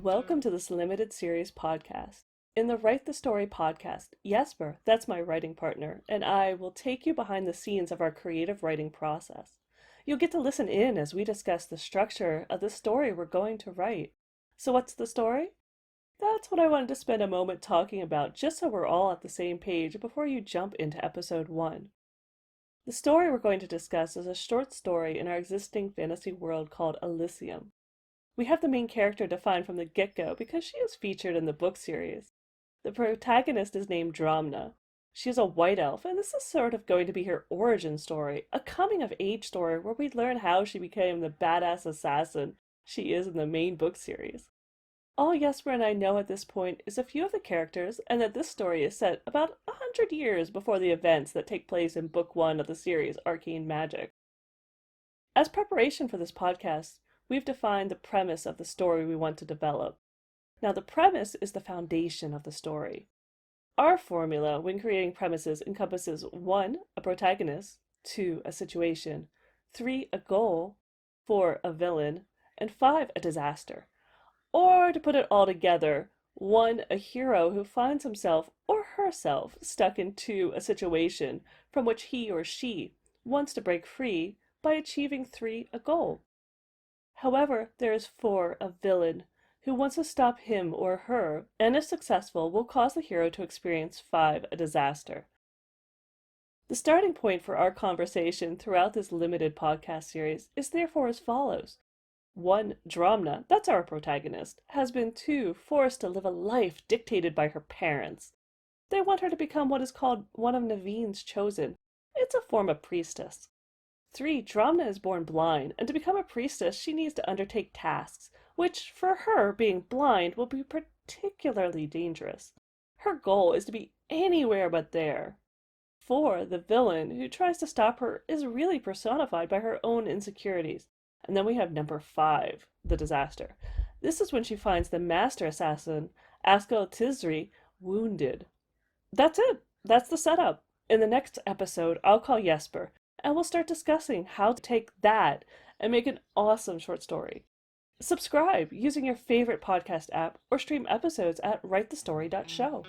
Welcome to this limited series podcast. In the Write the Story podcast, Jesper, that's my writing partner, and I will take you behind the scenes of our creative writing process. You'll get to listen in as we discuss the structure of the story we're going to write. So what's the story? That's what I wanted to spend a moment talking about, just so we're all at the same page before you jump into episode 1. The story we're going to discuss is a short story in our existing fantasy world called Elysium. We have the main character defined from the get-go because she is featured in the book series. The protagonist is named Dramna. She is a white elf, and this is sort of going to be her origin story, a coming-of-age story where we learn how she became the badass assassin she is in the main book series. All Jesper and I know at this point is a few of the characters, and that this story is set about 100 years before the events that take place in Book 1 of the series, Arcane Magic. As preparation for this podcast, we've defined the premise of the story we want to develop. Now, the premise is the foundation of the story. Our formula when creating premises encompasses 1, a protagonist, 2, a situation, 3, a goal, 4, a villain, and 5, a disaster. Or, to put it all together, 1, a hero who finds himself or herself stuck into a situation from which he or she wants to break free by achieving 3, a goal. However, there is 4, a villain, who wants to stop him or her, and if successful, will cause the hero to experience 5, a disaster. The starting point for our conversation throughout this limited podcast series is therefore as follows. 1, Dramna, that's our protagonist, has been 2, forced to live a life dictated by her parents. They want her to become what is called one of Naveen's chosen. It's a form of priestess. 3, Dramna is born blind, and to become a priestess she needs to undertake tasks, which, for her, being blind, will be particularly dangerous. Her goal is to be anywhere but there. 4, the villain, who tries to stop her, is really personified by her own insecurities. And then we have number 5, the disaster. This is when she finds the master assassin, Askell Tisri, wounded. That's it. That's the setup. In the next episode, I'll call Jesper, and we'll start discussing how to take that and make an awesome short story. Subscribe using your favorite podcast app or stream episodes at writethestory.show.